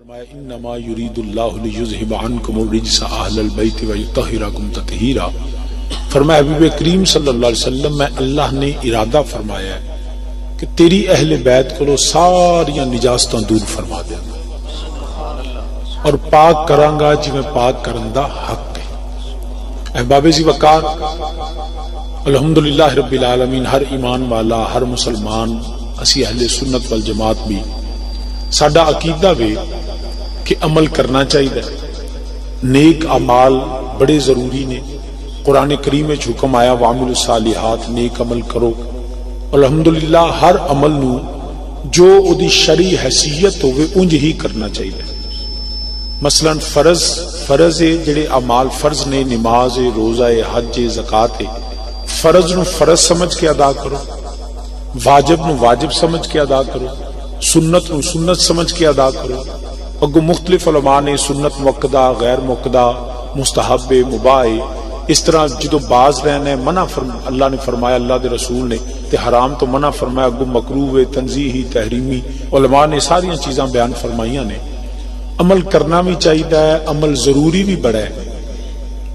فرمایا انما یرید اللہ لیذھب عنکم الرجس اہل البیت ویطہرکم تطہیرا۔ فرمایا حبیب کریم صلی اللہ علیہ وسلم میں اللہ نے ارادہ فرمایا ہے کہ تیری اہل بیت کو ساریاں نجاستاں دور فرما دیا اور پاک کراں گا جی میں پاک کرن دا حق ہے۔ احباب ذی وقار، الحمدللہ رب العالمین، ہر ایمان والا، ہر مسلمان، اسی اہل سنت والجماعت بھی ساڈا عقیدہ وے کہ عمل کرنا چاہیے، نیک اعمال بڑے ضروری نے۔ قرآن کریم میں حکم آیا وعملوا الصالحات، نیک عمل کرو۔ الحمدللہ ہر عمل نو جو اودی شرعی حیثیت ہوئے انج ہی کرنا چاہیے۔ مثلا فرض جڑے اعمال فرض نے، نماز، روزہ، حج، زکوٰۃ، فرض نو فرض سمجھ کے ادا کرو، واجب نو واجب سمجھ کے ادا کرو، سنت نو سنت سمجھ کے ادا کرو۔ اگو مختلف علماء نے سنت مؤکدہ، غیر مؤکدہ، مستحب، مباح، اس طرح جدو باز رہنا ہے منع اللہ نے فرمایا، اللہ دے رسول نے تے حرام تو منع فرمایا، اگو مکروہ، تنزیہی، تحریمی، علماء نے ساریاں چیزاں بیان فرمائیاں نے۔ عمل کرنا بھی چاہیے ہے، عمل ضروری بھی بڑا ہے،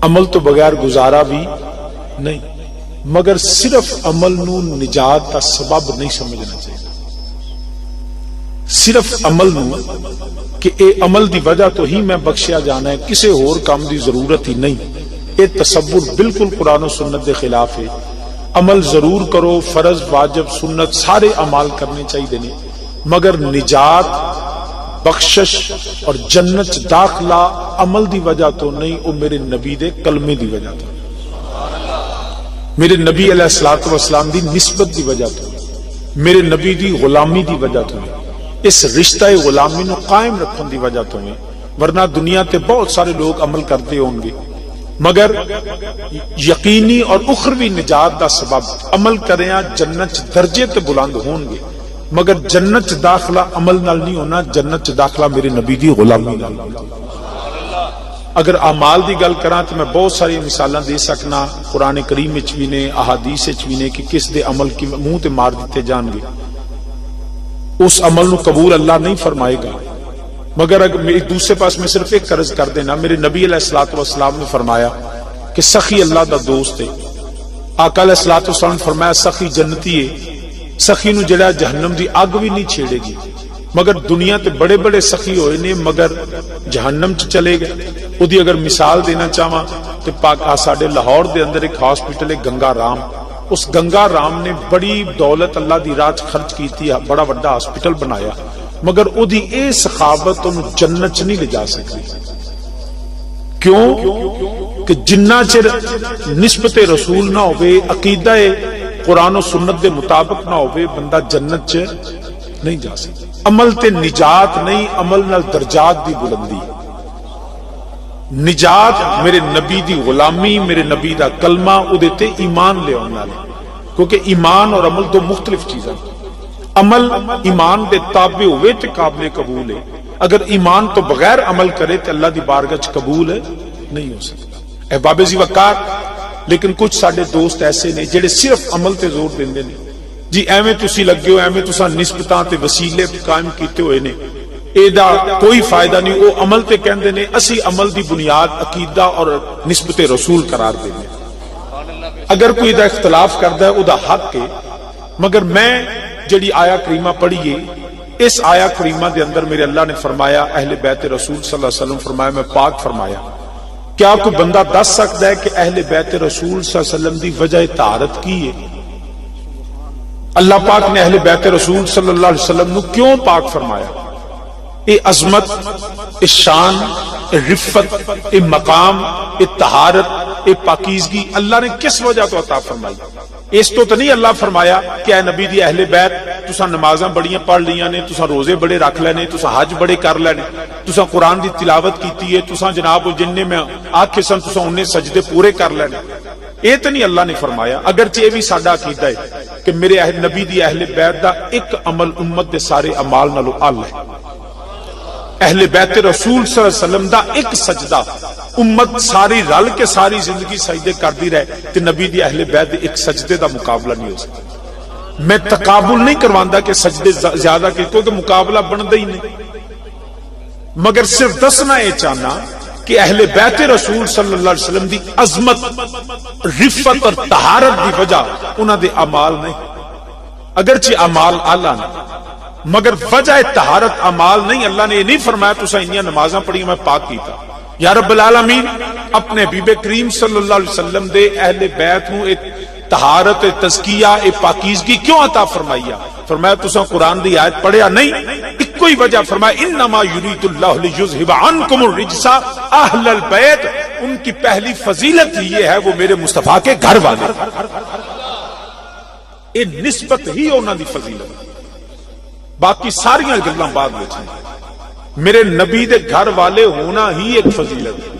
عمل تو بغیر گزارا بھی نہیں، مگر صرف عمل نو نجات کا سبب نہیں سمجھنا چاہیے۔ صرف عمل نو کہ اے عمل دی وجہ تو ہی میں بخشیا جانا ہے، کسے اور کام دی ضرورت ہی نہیں، اے تصور بالکل قرآن و سنت دے خلاف ہے۔ عمل ضرور کرو، فرض، واجب، سنت سارے اعمال کرنے چاہیے نے، مگر نجات، بخشش اور جنت داخلہ عمل دی وجہ تو نہیں، وہ میرے نبی دے کلمے دی وجہ تو، میرے نبی علیہ الصلوۃ والسلام دی نسبت دی وجہ تو، میرے نبی دی غلامی دی وجہ تو، اس رشتہ غلامی نو قائم رکھن دی وجہ تو ہے۔ ورنہ دنیا تے بہت سارے لوگ عمل کرتے ہوں گے، مگر یقینی اور اخروی نجات دا سبب عمل کریاں جنت درجے تے بلند ہون گے، مگر جنت داخلہ عمل نال نہیں ہونا، جنت داخلہ میرے نبی دی غلامی نال۔ اگر اعمال دی گل کراں تو میں بہت ساری مثالاں دے سکنا، قرآن کریم وچ بھی نے، احادیث وچ بھی نے، کہ کس دے عمل کی منہ تے مار دیتے جان گے، اس عمل نو قبول اللہ نہیں فرمائے گا۔ مگر اگر میری دوسرے پاس میں صرف ایک عرض کر دینا، میرے نبی علیہ الصلوۃ والسلام نے فرمایا کہ سخی اللہ دا دوست ہے۔ آقا علیہ الصلوۃ والسلام نے فرمایا سخی جنتی ہے، سخی نو جڑا جہنم دی اگ بھی نہیں چھیڑے گی۔ مگر دنیا تے بڑے بڑے سخی ہوئے نے، مگر جہنم چ چلے گئے۔ اودی اگر مثال دینا چاہواں تے پاک ساڈے لاہور دے اندر ایک ہاسپٹل ہے گنگا رام، اس گنگا رام نے بڑی دولت اللہ دی راہ خرچ کیتی ہے، بڑا بڑا ہاسپٹل بنایا، مگر او دی اے سخاوت انہوں جنت چ نہیں لے جا سکتی۔ کیوں کہ جنہ چر نسبت رسول نہ ہوئے، عقیدہ قرآن و سنت دے مطابق نہ ہوئے، بندہ جنت چ نہیں جا سکتا۔ عمل تے نجات نہیں، عمل نال درجات دی بلندی۔ نجات میرے نبی دی غلامی، میرے نبی دا کلمہ، او دے تے ایمان لے آنے والے، کیونکہ ایمان اور عمل دو مختلف چیزیں۔ عمل ایمان دے تابع ہوئے تے قابل قبول ہے، اگر ایمان تو بغیر عمل کرے تے اللہ دی بارگاہ وچ قبول نہیں ہو سکتا۔ احباب ذی وقار، لیکن کچھ ساڈے دوست ایسے نے جڑے صرف عمل تے زور دیندے نے، جی ایویں تسی لگے ہو، ایویں تساں نسبتاں تے وسیلے قائم کیتے ہوئے نے، اے دا کوئی فائدہ نہیں، وہ عمل تے کہندے نے، اسی عمل دی بنیاد عقیدہ اور نسبت رسول قرار دیندے۔ اگر کوئی دا اختلاف کردا ہے او دا حق ہے، مگر میں جڑی آیا کریمہ پڑھیے، اس آیا کریمہ دے اندر میرے اللہ نے فرمایا، اہل بیت رسول صلی اللہ علیہ وسلم فرمایا میں پاک فرمایا۔ کیا کوئی بندہ دس سکتا ہے کہ اہل بیت رسول صلی اللہ علیہ وسلم دی وجہ طہارت کی ہے؟ اللہ پاک نے اہل بیت رسول صلی اللہ علیہ وسلم نو کیوں پاک فرمایا؟ اے عظمت، اے شان، اے رفت، اے مقام، اے طہارت، اے پاکیزگی اللہ نے کس وجہ تو عطا فرمائی؟ اس تو نہیں اللہ فرمایا کہ اے نبی دی اہل بیت تساں نمازاں بڑیاں پڑھ لیاں نے، تساں روزے بڑے رکھ لینے، تساں حج بڑے کر لینے، تساں قرآن دی تلاوت کیتی ہے، تساں جناب جننے میں آکھے سن تساں انہیں سجدے پورے کر لینے۔ یہ تو نہیں اللہ نے فرمایا، اگرچہ یہ بھی ساڈا عقیدہ ہے کہ میرے نبی دی اہل بیت دا ایک عمل امت دے سارے اعمال نالوں اعلی ہے۔ اہل بیت رسول صلی اللہ علیہ وسلم دا ایک سجدہ امت ساری رل کے ساری زندگی سجدے کردی رہے تے نبی دی اہل بیت ایک سجدے دا مقابلہ نہیں ہو سکتا۔ میں تقابل نہیں کرواندا کہ سجدے زیادہ کیونکہ مقابلہ بندا ہی نہیں۔ مگر صرف دسنا یہ چاہنا کہ اہل بیت رسول صلی اللہ علیہ وسلم دی عظمت، رفت اور طہارت دی وجہ انہاں دے اعمال نہیں، اگرچہ اعمال اعلیٰ نہیں، مگر وجہ طہارت اعمال نہیں۔ اللہ نے یہ نہیں فرمایا تساں انیاں نمازاں پڑھی میں پاک کیتا۔ یا رب العالمین اپنے حبیب کریم صلی اللہ علیہ وسلم دے اہل بیت نو ایک طہارت، تزکیہ، پاکیزگی کیوں عطا فرمائی؟ فرمایا تساں قرآن دی آیت پڑھیا نہیں، ایک کوئی وجہ، فرمایا انما یرید اللہ لیذھب عنکم الرجس اہل البیت، ان کی پہلی فضیلت یہ ہے وہ میرے مصطفیٰ کے گھر والے، یہ نسبت ہی انہاں دی فضیلت، باقی ساریاں گلاں بعد وچ ہیں، میرے نبی دے گھر والے ہونا ہی ایک فضیلت ہے۔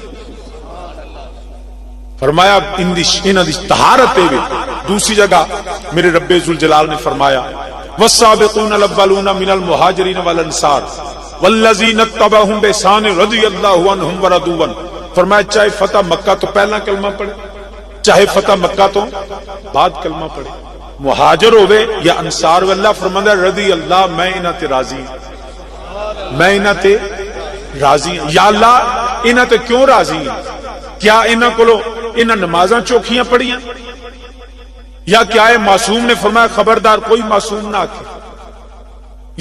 فرمایا انہاں دی طہارت ہے۔ دوسری جگہ میرے رب ذوالجلال نے فرمایا والسابقون الاولون من المہاجرین والانصار والذین اتبعوہم بإحسان رضی اللہ عنہم ورضوا عنہ، فرمایا چاہے فتح مکہ تو پہلا کلمہ پڑھے، چاہے فتح مکہ تو بعد کلمہ پڑھے، مہاجر ہوئے یا انصار، واللہ فرمایا رضی اللہ میں انہاں تے راضی ہوں، میں انہاں تے راضی ہوں۔ یا اللہ انہاں تے کیوں راضی ہیں؟ کیا انہاں کولو انہاں نمازاں چوکھیاں پڑھیاں؟ یا کیا ہے معصوم نے فرمایا خبردار کوئی معصوم نہ آکے؟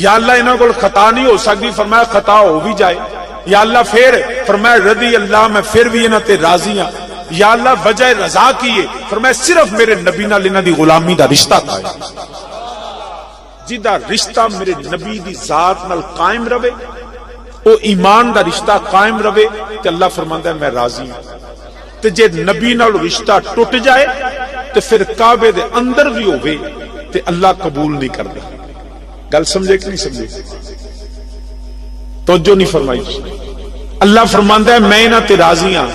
یا اللہ انہاں کول خطا نہیں ہو سکتی، فرمایا خطا ہو بھی جائے۔ یا اللہ پھر فرمایا رضی اللہ میں پھر بھی انہاں تے راضی ہاں۔ یا اللہ وجہ رضا کی ہے، فرمایا صرف میرے نبی نال انہاں دی غلامی دا رشتہ قائم، جدا رشتہ میرے نبی دی ذات نال قائم رہے، او ایمان دا رشتہ قائم رہے تے اللہ فرماندا ہے میں راضی ہوں۔ تے جے نبی نال رشتہ ٹوٹ جائے تے پھر کعبے دے اندر بھی ہوئے تے اللہ قبول نہیں کردا۔ گل سمجھے کہ نہیں سمجھے؟ توجہ نہیں فرمائی؟ اللہ فرماندا ہے میں انہاں تے راضی ہاں۔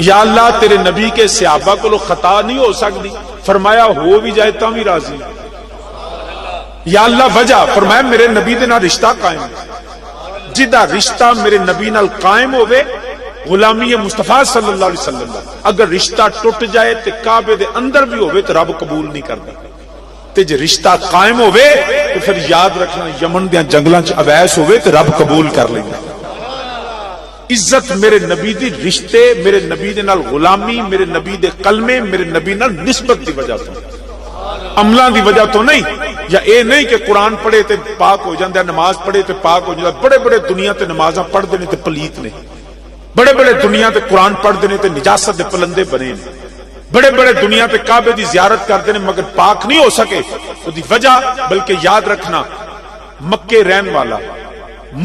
یا اللہ تیرے نبی کے صحابہ کو خطا نہیں ہو سکتی، فرمایا ہو بھی جائے تاں بھی راضی ہوں۔ یا اللہ وجہ، فرمایا میرے نبی دے نال رشتہ قائم، جدا رشتہ میرے نبی نال قائم ہوئے غلامی مصطفیٰ صلی اللہ علیہ وسلم دا، اگر رشتہ ٹوٹ جائے تے کعبے دے اندر بھی ہوئے تو رب قبول نہیں کرتا، تے جے رشتہ قائم ہوئے تو پھر یاد رکھنا یمن دیاں جنگلاں چ اویس ہوئے تو رب قبول کر لیندا۔ عزت میرے نبی دی رشتے، میرے نبی دے نال غلامی، میرے نبی دے کلمے، میرے نبی نال نسبت دی وجہ تو، عملاں دی وجہ تو نہیں۔ یا اے نہیں کہ قرآن پڑھے تے پاک ہو جاندا، نماز پڑھے تے پاک ہو جاندا۔ بڑے بڑے دنیا تے نمازاں پڑھ دے نے تے پلیت نے، بڑے بڑے دنیا تے قرآن پڑھ دے نے تے نجاست دے پلندے بنے نے، بڑے بڑے دنیا تے کعبے دی زیارت کردے نے مگر پاک نہیں ہو سکے۔ اس دی وجہ بلکہ یاد رکھنا مکے رہن والا،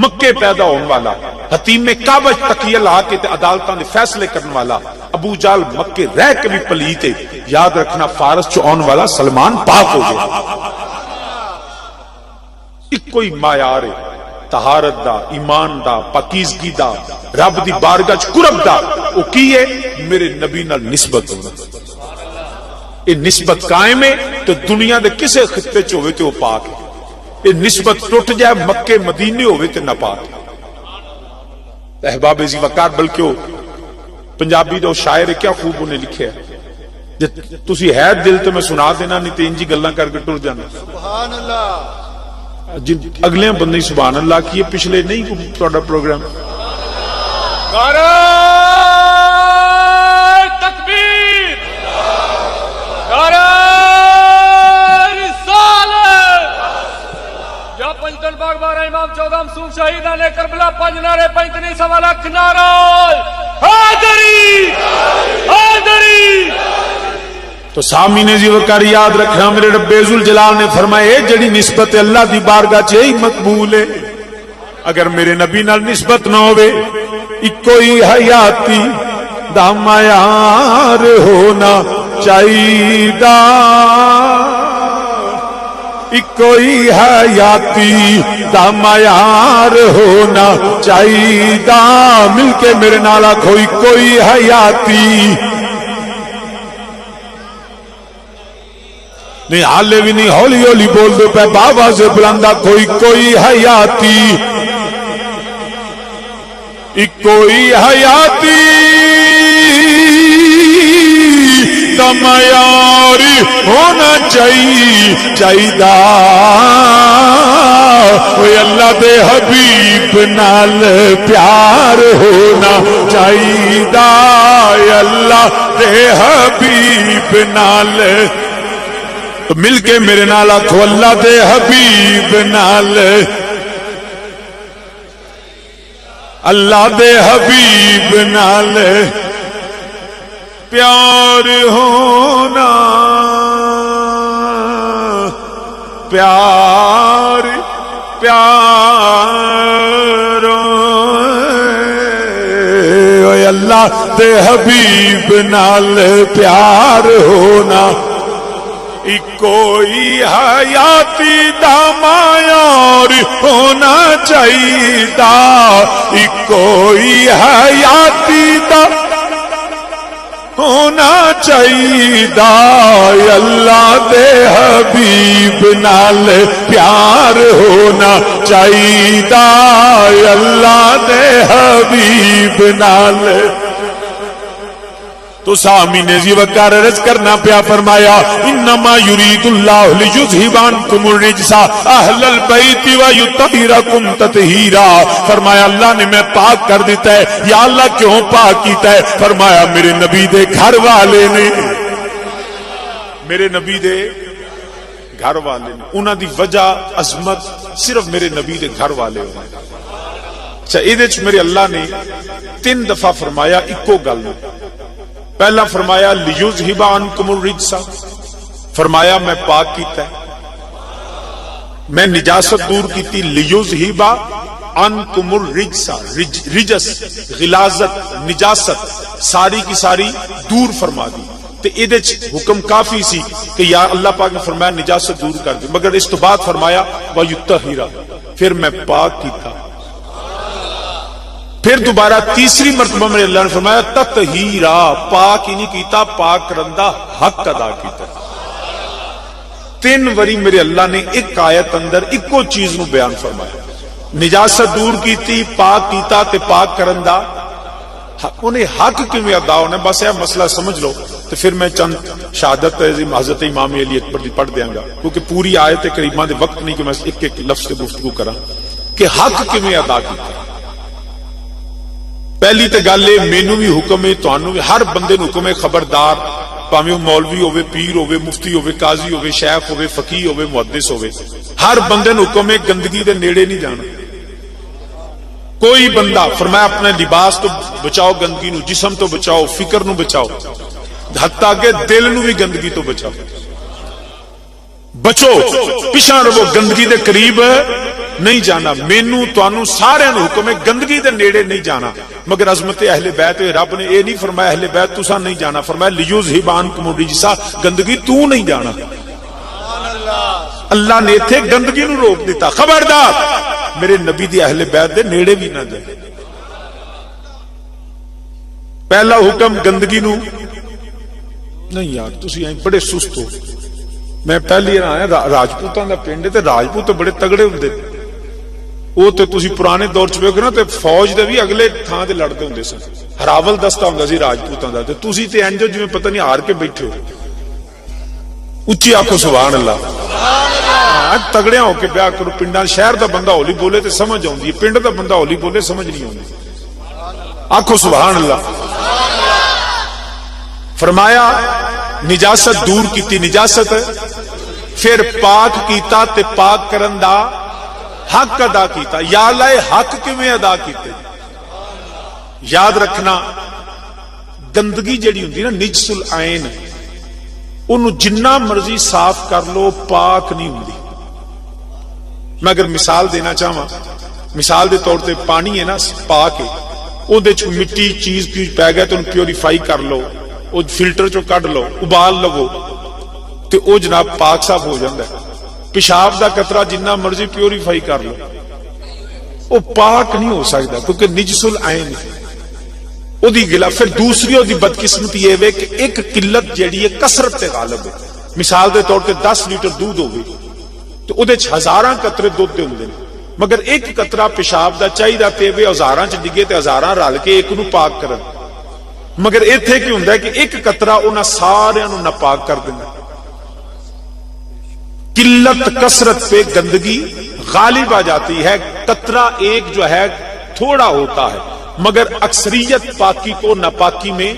مکے پیدا ہونے والا، حتیم کعبہ تکیہ لا کے تے عدالتاں دے فیصلے کرنے والا ابو جال مکے رہ کے بھی پلیت ہے۔ یاد رکھنا فارس چ آن والا سلمان پاک ہو گیا۔ ایک کوئی معیار ہے طہارت دا، ایمان دا، پاکیزگی دا، رب دی بارگاہ چ قرب دا، او کی ہے میرے نبی نال نسبت ہونا۔ یہ نسبت قائم ہے تو دنیا دے کسے خطے چ ہوئے تے وہ پاک ہے، یہ نسبت ٹوٹ جائے مکے مدینے ہوئے تے نہ پاک ہے۔ احباب ذی وقار، بلکہ وہ پنجابی دا شاعر ہے، کیا خوب انہیں لکھے ہے، جے تسی ہے دل تے میں سنا دینا، نہیں تے انجی گلاں کر کے ٹر جانا۔ سبحان اللہ۔ جن اگلے بندے سبحان اللہ کیے، پچھلے نہیں کو تہاڈا پروگرام۔ نعرہ تکبیر، نعرہ رسالت، یا پنجتن باغ بارہ امام 14 معصوم شہیدان کربلا، 5 نعرے 35 سوا لاکھ نعرہ حیدری حیدری۔ تو سامعین ذی وقار یاد رکھنا میرے رب ذوالجلال نے فرمایا جڑی نسبت اللہ دی بارگاہ چ ہی مقبول ہے، اگر میرے نبی نال نسبت نہ ہوئے، اکو ہی حیاتی دا معیار ہونا چاہیدا، اکو ہی حیاتی دا معیار ہونا چاہیدا، مل کے میرے نال آکھو اکو ہی حیاتی۔ نہیں حالے بھی نہیں، ہولی ہولی بول دو پہ بابا سے بلندہ، کوئی کوئی حیاتی، کوئی حیاتی دا معیار ہونا چاہیے اللہ دے حبیب نال پیار ہونا چاہیے اللہ دے حبیب نال مل کے میرے نال آکھو اللہ دے حبیب نال اللہ دے حبیب نال پیار ہونا پیار اللہ دے حبیب نال پیار ہونا کوئی حیاتی دا معیار ہونا چاہیے کوئی حیاتی دا ہونا چاہیے اللہ دے حبیب نال پیار ہونا چاہیے اللہ دے حبیب نال تو سامین زی وقار رض کرنا پیا فرمایا انما یرید اللہ لیذھب عنکم الرجس اہل البیت ویطہرکم تطہیرا فرمایا اللہ نے میں پاک کر دیتا ہے یا اللہ کیوں پاک کیتا ہے فرمایا میرے نبی دے گھر والے نے میرے نبی دے گھر والے نے انہاں دی وجہ عظمت صرف میرے نبی دے گھر والے ہونے اچھا ایدے چ میرے اللہ نے 3 دفعہ فرمایا اکو گل میں پہلا فرمایا لیذھب عنکم الرجس فرمایا میں پاک کیتا ہے میں نجاست دور کیتی لیذھب عنکم الرجس رجس غلاظت نجاست ساری کی ساری دور فرما دی تے ایدے حکم کافی سی کہ یا اللہ پاک نے فرمایا نجاست دور کر دی مگر اس تو بعد فرمایا ویطہرا پھر میں پاک کیتا پھر دوبارہ تیسری مرتبہ میرے اللہ نے فرمایا تطہیرا پاک ہی نہیں کیتا پاک کرندہ حق ادا کیتا 3 وری میرے اللہ نے ایک آیت اندر ایکو چیز نو بیان فرمایا نجاست دور کیتی پاک کیتا تے پاک کرندہ انہیں حق کیوں ادا ہونا بس یہ مسئلہ سمجھ لو تو پھر میں چند شہادت حضرت امام علی اکبر دی پڑھ دیاں گا کیونکہ پوری آیت کریمہ دے وقت نہیں کہ میں ایک ایک لفظ سے گفتگو کرا کہ حق کیوں ادا کیتا پہلی تے گل ہے مینوں بھی حکم ہے تانوں بھی ہر بندے نوں حکم ہے خبردار پاویں مولوی ہوے پیر ہوے مفتی ہوے قاضی ہوے شیخ ہوے فقیہ ہوے محدث ہوے ہر بندے نوں حکم ہے گندگی دے نیڑے نہیں جانا کوئی بندہ فرمایا اپنے لباس تو بچاؤ گندگی نو جسم تو بچاؤ فکر نو بچاؤ حتیٰ کہ دل نو بھی گندگی تو بچاؤ بچو پیچھے رہو گندگی دے قریب نہیں جانا مینوں تانوں سارے نوں حکم ہے گندگی دے نیڑے نہیں جانا مگر عظمت اہل بیت رب نے یہ نہیں فرمایا اہل بیت تساں نہیں جانا فرمایا لیذھب عنکم الرجس گندگی تو نہیں جانا اللہ نے تھے گندگی نو روک دیتا خبردار میرے نبی دی اہل بیت دے نیڑے بھی نہ جائے پہلا حکم گندگی نو نہیں یار تسی ہیں بڑے سست ہو میں پہلی آیا راجپوتاں دا پنڈ تے راجپوت بڑے تگڑے ہوندے وہ تو تسی پرانے دور چ ویکھو نا تے فوج دے بھی اگلے تھاں تے لڑدے ہوندے سن ہراول دستہ ہوندا سی راجپوتاں دا تے تسی تے انج جویں پتہ نہیں ہار کے بیٹھے ہو اچھی آکھو سبحان اللہ تگڑیاں ہو کے بیاہ کرو پنڈاں شہر دا بندہ ہولی بولے تے سمجھ آوندی ہے پنڈ دا بندہ ہولی بولے سمجھ نہیں آوندی آکھو سبحان اللہ فرمایا نجاست دور کیتی نجاست پھر پاک کیتا تے پاک کرن دا حق ادا کیتا یا اللہ حق کیویں ادا کیتے یاد رکھنا گندگی جڑی ہوندی نا نجس العین انہوں جنہ مرضی صاف کر لو پاک نہیں ہوندی میں اگر مثال دینا چاہواں مثال دے طور تے پانی ہے نا پاک ہے او دے چ مٹی چیز پی گیا تو ان پیوریفائی کر لو او فلٹر چو کڈ لو ابال لو تے او جناب پاک صاف ہو جاندا ہے پیشاب دا قطرہ جنہ مرضی پیوریفائی کر لو او پاک نہیں ہو سکتا کیونکہ نجس العین او دی گلا پھر دوسری او دی بدقسمتی یہ ہے کہ ایک قلت جیڑی ہے کثرت تے غالب ہے مثال دے طور تے 10 لیٹر دودھ ہوگی تو او دے ہزاراں قطرے دودھ دے ہوندے مگر ایک قطرہ پیشاب دا چاہیدا تے وے ہزاراں چ ڈگے تے ہزاراں رل کے ایک نو پاک کرن مگر ایتھے کی ہوندا ہے کہ ایک قطرہ انہاں سارے نو ناپاک کر دینا. قلت کثرت پہ گندگی غالب آ جاتی ہے. قطرہ ایک جو ہے تھوڑا ہوتا ہے مگر اکثریت پاکی کو ناپاکی میں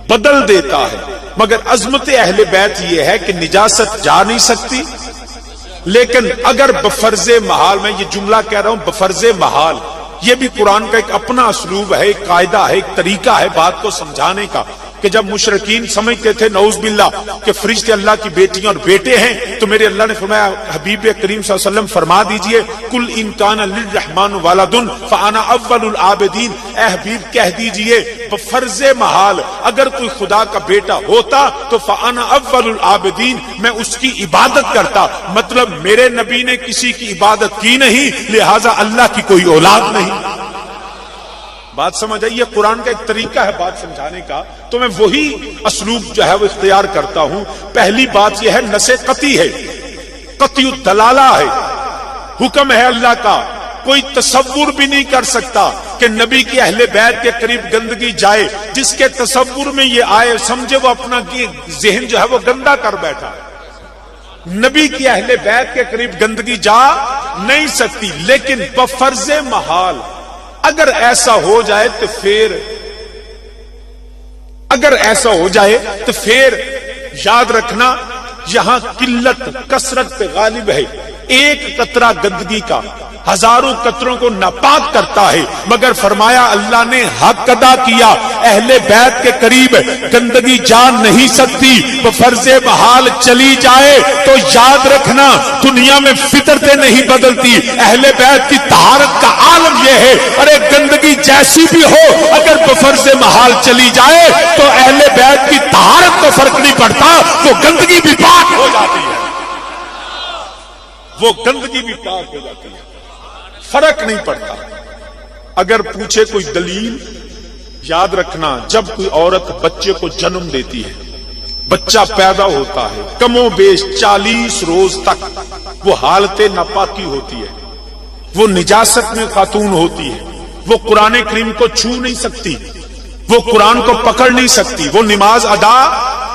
بدل دیتا ہے. مگر عظمت اہل بیت یہ ہے کہ نجاست جا نہیں سکتی، لیکن اگر بفرض محال، میں یہ جملہ کہہ رہا ہوں بفرض محال، یہ بھی قرآن کا ایک اپنا اسلوب ہے، ایک قاعدہ ہے، ایک طریقہ ہے بات کو سمجھانے کا، کہ جب مشرکین سمجھتے تھے نعوذ باللہ کہ فرشتے اللہ کی بیٹیاں اور بیٹے ہیں، تو میرے اللہ نے فرمایا حبیب کریم صلی اللہ علیہ وسلم فرما دیجئے کل ان کان للرحمن ولد فانا اول العابدین، اے حبیب کہہ دیجئے بفرض محال اگر کوئی خدا کا بیٹا ہوتا تو فانا اول العابدین، میں اس کی عبادت کرتا. مطلب میرے نبی نے کسی کی عبادت کی نہیں، لہذا اللہ کی کوئی اولاد نہیں. بات سمجھ آئی؟ یہ قرآن کا ایک طریقہ ہے بات سمجھانے کا، تو میں وہی اسلوب جو ہے وہ اختیار کرتا ہوں. پہلی بات یہ ہے نص قطعی ہے، قطعی الدلالہ ہے، حکم ہے اللہ کا. کوئی تصور بھی نہیں کر سکتا کہ نبی کی اہل بیت کے قریب گندگی جائے. جس کے تصور میں یہ آئے سمجھے وہ اپنا ذہن جو ہے وہ گندا کر بیٹھا. نبی کی اہل بیت کے قریب گندگی جا نہیں سکتی. لیکن بفرض محال اگر ایسا ہو جائے تو پھر یاد رکھنا یہاں قلت کثرت پہ غالب ہے. ایک قطرہ گندگی کا ہزاروں قطروں کو ناپاک کرتا ہے. مگر فرمایا اللہ نے حق ادا کیا، اہل بیت کے قریب گندگی جا نہیں سکتی. بفرض محال چلی جائے تو یاد رکھنا دنیا میں فطرتیں نہیں بدلتی. اہل بیت کی طہارت کا عالم یہ ہے، ارے گندگی جیسی بھی ہو اگر بفرض محال چلی جائے تو اہل بیت کی طہارت کا فرق نہیں پڑتا، وہ گندگی بھی پاک ہو جاتی ہے. وہ گندگی بھی پاک ہو جاتی ہے، فرق نہیں پڑتا. اگر پوچھے کوئی دلیل، یاد رکھنا جب کوئی عورت بچے کو جنم دیتی ہے، بچہ پیدا ہوتا ہے، کم و بیش 40 روز تک وہ حالت ناپاکی ہوتی ہے، وہ نجاست میں خاتون ہوتی ہے. وہ قرآن کریم کو چھو نہیں سکتی، وہ قرآن کو پکڑ نہیں سکتی، وہ نماز ادا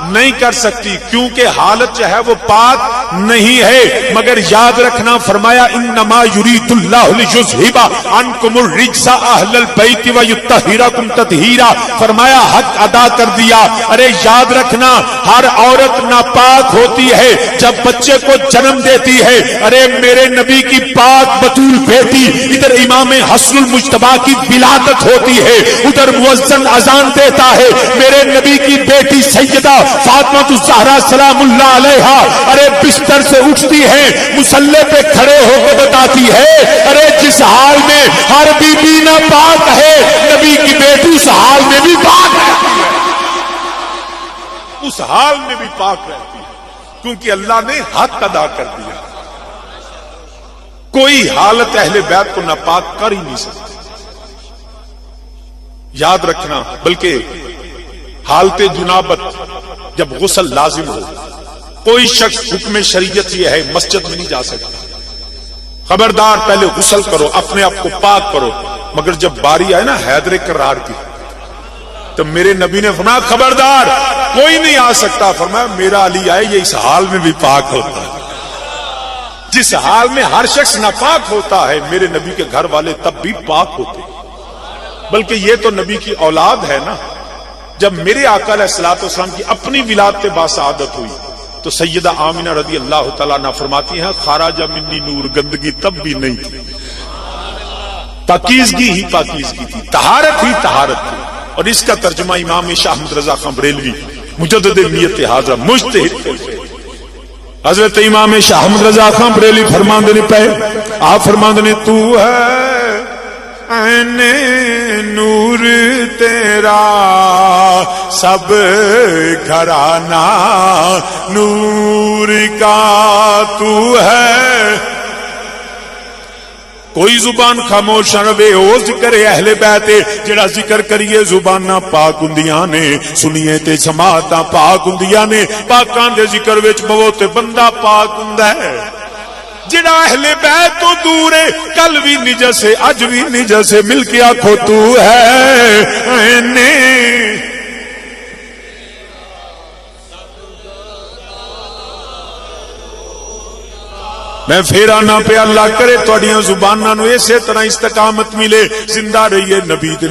نہیں کر سکتی، کیونکہ حالت جو ہے وہ پاک نہیں ہے. مگر یاد رکھنا فرمایا انما یرید اللہ لیذھب عنکم الرجس اہل البیت ویطہرکم تطہیرا. فرمایا حق ادا کر دیا. ارے یاد رکھنا ہر عورت ناپاک ہوتی ہے جب بچے کو جنم دیتی ہے. ارے میرے نبی کی پاک بتول بیٹی، ادھر امام حسن المجتبی کی ولادت ہوتی ہے، ادھر مؤذن اذان دیتا ہے. میرے نبی کی بیٹی سیدہ فاطمہ الزہرا سلام اللہ علیہا ارے بستر سے اٹھتی ہے، مصلی پہ کھڑے ہو کے بتاتی ہے ارے جس حال میں ہر بی بی نہ پاک ہے، نبی کی بیٹی اس حال میں بھی پاک رہتی ہے، اس حال میں بھی پاک رہتی ہے، کیونکہ اللہ نے حق ادا کر دیا. کوئی حالت اہل بیت کو ناپاک کر ہی نہیں سکتی. یاد رکھنا بلکہ حالت جنابت جب غسل لازم ہو، کوئی شخص حکم شریعت یہ ہے مسجد میں نہیں جا سکتا. خبردار پہلے غسل کرو، اپنے آپ کو پاک کرو. مگر جب باری آئے نا حیدر کرار کی تو میرے نبی نے فرمایا خبردار کوئی نہیں آ سکتا. فرمایا میرا علی آئے یہ اس حال میں بھی پاک ہوتا ہے. جس حال میں ہر شخص ناپاک ہوتا ہے میرے نبی کے گھر والے تب بھی پاک ہوتے. بلکہ یہ تو نبی کی اولاد ہے نا. جب میرے آقا علیہ الصلوۃ والسلام کی اپنی ولادت باسعادت ہوئی تو سیدہ آمنہ رضی اللہ تعالیٰ عنہ فرماتی ہیں خراج منی نور، گندگی تب بھی نہیں تھی، پاکیزگی ہی پاکیزگی تھی، طہارت ہی طہارت تھی. اور اس کا ترجمہ امام شاہ احمد رضا خان بریلوی مجدد نیت حاضرہ مجتہد حضرت امام شاہ احمد رضا خان بریلوی فرماندے نے پہ آپ فرماندے نے تو ہے عین نور تیرا سب گھرانہ نور کا تو ہے. کوئی زبان خاموش نہ رہے، او ذکر اہل بیت جڑا ذکر کریے زباناں پاک ہوندیاں نے، سنیے تے سماعتاں پاک ہوندیاں نے. پاکاں دے ذکر وچ بہت بندہ پاک ہوندا ہے. جڑا اہل بیت تو دور ہے کل بھی نجس ہے اج بھی نجس ہے، مل کے آکھو تو ہے میں پھر آنا پہ اللہ کرے تواڈیاں زباناں نو اسی طرح استقامت ملے، زندہ رہیے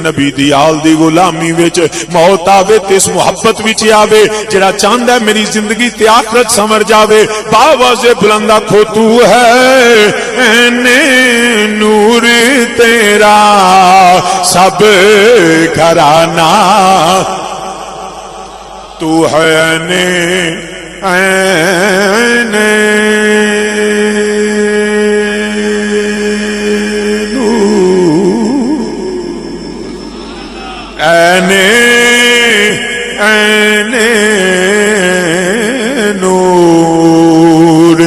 نبی دی آل دی غلامی وچ، موت آوے تے اس محبت وچ آوے، جڑا چاہندا ہے میری زندگی تے آخرت سمر جاوے، باواز بلندہ کھو تو ہے اینے نور تیرا سب گھرانہ، تو ہے اینے نور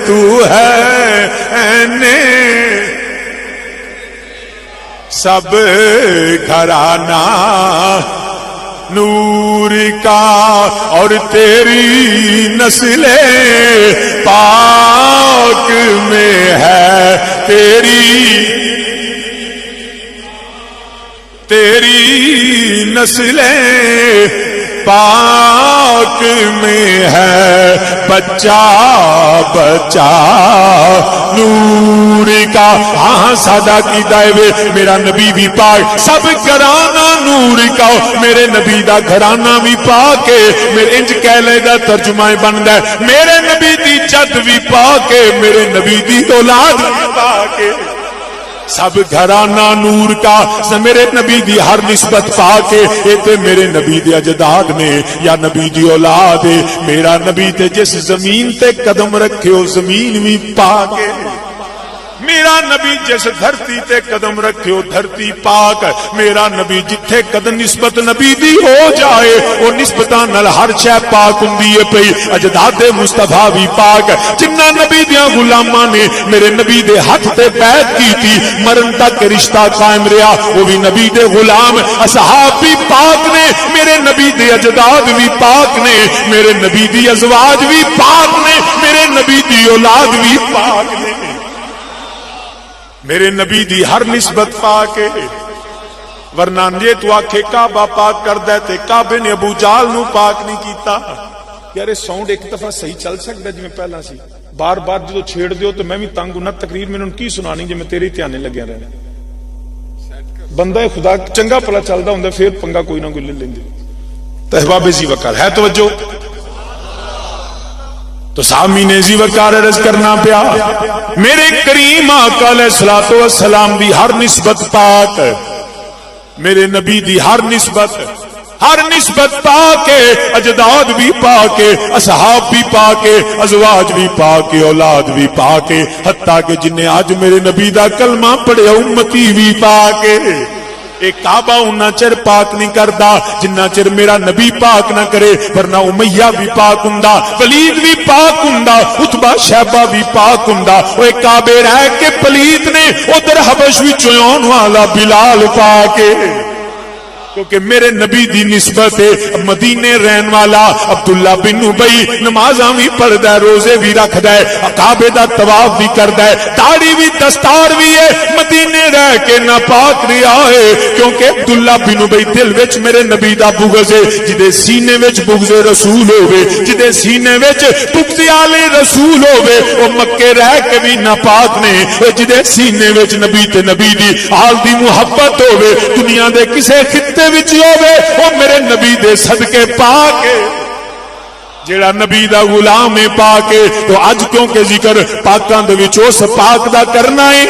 تو ہے سب گھرانہ نور کا، اور تیری نسل پاک میں ہے، تیری نسل پاک میں ہے، بچہ بچہ نور کا۔ ہاں سادہ کی دائوے میرا نبی بھی پاک، سب گھرانہ نور کا، میرے نبی دا گھرانہ بھی پاک ہے، میرے انج کہہ لے دا ترجمہ بندا ہے، میرے نبی دی جد بھی پاک ہے، میرے نبی دی اولاد بھی پاک ہے، سب گھرانہ نور کا، میرے نبی دی ہر نسبت پاک ہے، یہ تے میرے نبی دے اجداد نے یا نبی دی اولاد ہے، میرا نبی تے جس زمین تے قدم رکھے ہو زمین بھی پاک ہے، میرا نبی جس دھرتی تے قدم رکھے ہو دھرتی پاک، میرا نبی جتھے قدم نسبت نبی دی ہو جائے وہ نسبتاں نال ہر شے پاک ہوندی ہے پئی، اجداد مصطفیٰ بھی پاک، جنہ نبی دیاں غلاماں نے میرے نبی دے ہاتھ تے بیعت کیتی مرن تک رشتہ قائم رہا، وہ بھی نبی دے غلام، اصحاب بھی پاک نے، میرے نبی دے اجداد بھی پاک نے، میرے نبی دی ازواج بھی پاک نے، میرے نبی دی اولاد بھی پاک نے، میرے نبی دی ہر نسبت پاک ہے، ورنہ جے تو آکھے کعبہ پاک کر دے تے کعبے نے ابو جال نو پاک نہیں کیتا۔ یار ساؤنڈ ایک دفعہ صحیح چل سکتا جی میں پہلا سی، بار بار جدو چھیڑ دیو تو میں بھی تنگ ہونا، تقریر میں کی سنانی جی میں تیرے دھیانے لگیا رہنا، بندہ خدا چنگا پلا چلدا ہوندا پھر پنگا کوئی نہ کوئی لے لیندے۔ تو احباب ذی وقار ہے توجہ، تو سامعین ذی وقار عرض کرنا پیا، میرے کریم آقا علیہ الصلوۃ والسلام دی ہر نسبت پاک، میرے نبی دی ہر نسبت پاک ہے، اجداد بھی پاک ہے، اصحاب بھی پاک ہے، ازواج بھی پاک ہے، اولاد بھی پاک ہے، حتیٰ کہ جنہیں آج میرے نبی دا کلمہ پڑھیا امتی بھی پاک ہے۔ ایک کعبہ انہا چر پاک نہیں کردا جنہ چر میرا نبی پاک نہ کرے، ورنہ امیہ بھی پاک ہوندا، ولید بھی پاک ہوندا، عتبہ شیبہ بھی پاک ہوندا، وہ ایک کعبے رہ کے پلیت نے ادھر حبش وچوں آن والا بلال پاک ہے، کیونکہ میرے نبی دی نسبت ہے۔ مدینے رہن والا عبداللہ بن ابی نمازاں بھی پڑھدا ہے، روزے بھی رکھدا ہے، کعبے دا طواف بھی کردا ہے، داڑھی بھی دستار بھی ہے، مدینے رہ کے ناپاک رہا ہے، کیونکہ عبداللہ بن ابی دل وچ میرے نبی دا بغض ہے، جدے سینے وچ بغض رسول ہوے، جدے سینے وچ بغض آلے رسول ہوے، او مکے رہ کے بھی ناپاک نے، جدے سینے وچ نبی تے نبی دی آل دی محبت ہوے، دنیا دے کسے خطے وچ ہوے او میرے نبی دے صدقے پاک ہے، جیڑا نبی دا غلام ہے پاک ہے۔ تو اج کیونکہ ذکر پاکاں دے وچ اس پاک دا کرنا ہے،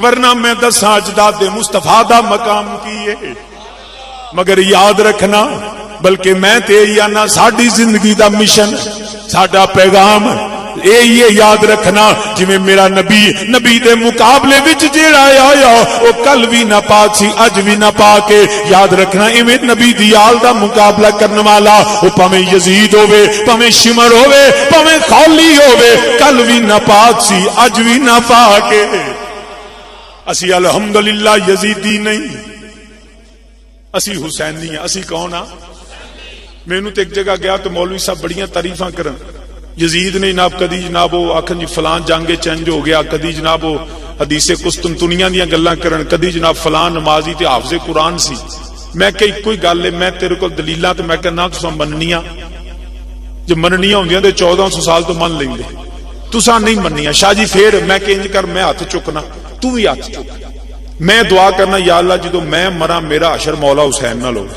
ورنہ میں دساں اجداد مصطفیٰ دا مقام کی ہے، مگر یاد رکھنا بلکہ میں تے آنا ساڈی زندگی دا مشن ساڈا پیغام یہ یاد رکھنا جویں میرا نبی دے مقابلے وچ جیڑا آیا وہ کل بھی نہ پاک سی اج بھی نہ پاک ہے، یاد رکھنا ایویں نبی دی آل دا مقابلہ کرنے والا وہ پاویں یزید ہوے، پاویں شمر ہوے، پاویں خولی ہوے، کل بھی نہ پاک سی اج بھی نہ پاک ہے۔ اسی الحمدللہ یزیدی نہیں، اسی حسینی ہیں۔ اسی کون ہاں؟ مینوں تے ایک جگہ گیا تو مولوی صاحب بڑیاں تعریفاں کرن، یزید نے جناب کدی جناب وہ آخر جی فلان جنگ چینج ہو گیا، کدی جناب وہ حدیث قسطنطنیہ دیاں گلاں کرن، کدی جناب فلان نمازی تے حافظ قرآن سی۔ میں کہ کوئی گل ہے میں تیرے کو دلیلاں تے میں کہنا تساں مننیاں جو مننیاں ہوندیاں تے 1400 سال تو من لیندے تساں نہیں مننیاں شاہ جی پھر میں کہ انج کر میں ہاتھ چکنا تو بھی ہاتھ چک میں دعا کرنا یا اللہ جدوں میں مراں میرا حشر مولا حسین نال ہوے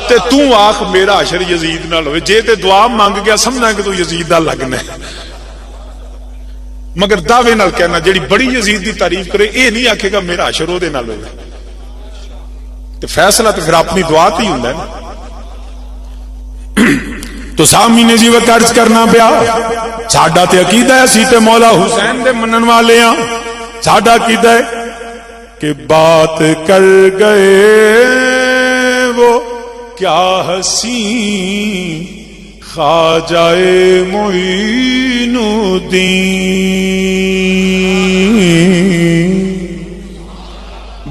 تے تو آخ میرا حشر یزید نال ہوے جے تے دعا مانگ گیا سمجھنا کہ تو یزید دا لگنا ہے مگر دعوے نال کہنا جڑی بڑی یزید دی تعریف کرے اے نہیں آکھے گا میرا حشر او دے نال ہوے تے فیصلہ تے پھر اپنی دعا تے ہی ہوندا ہے نا تو سامنے جی وقت عرض کرنا پیا ساڈا تے عقیدہ ہے اسی تے مولا حسین دے منن والے ہاں ساڈا عقیدہ ہے کہ بات کر گئے وہ کیا حسین خواجہ معین الدین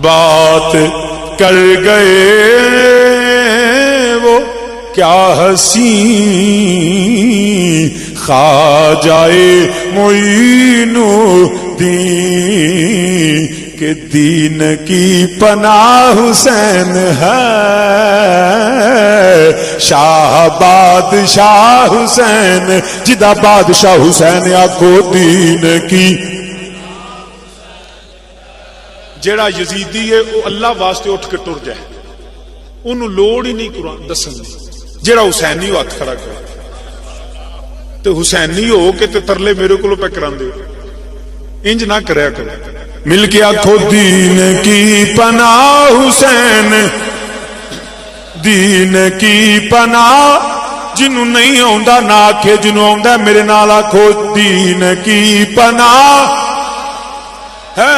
بات کر گئے وہ کیا حسین خواجہ معین الدین کہ دین کی پناہ حسین ہے شاہ بادشاہ حسین جدا بادشاہ حسین آکھو دین کی جیڑا یزیدی ہے وہ اللہ واسطے اٹھ کے ٹر جائے انہوں لوڑ ہی نہیں قرآن دسن دی جیڑا حسینی ہو ہاتھ کھڑا کرے تو حسینی ہو کے تے ترلے میرے کو پہ کران دے انج نہ کریا کرو مل کے آکھو دین کی پناہ حسین دین کی پناہ جنوں نہیں آندا نہ آکھے جنوں آندا میرے نال آکھو دین کی پناہ ہے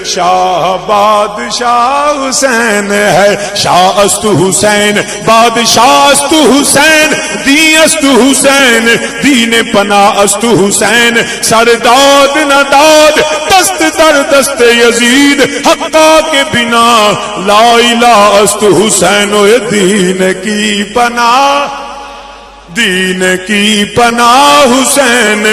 شاہ بادشاہ حسین ہے شاہ است حسین بادشاہ است حسین دین است حسین دین پناہ است حسین سر داد نہ داد دست در دست یزید حقا کے بنا لا الہ است حسین دین کی پناہ دین کی پناہ حسین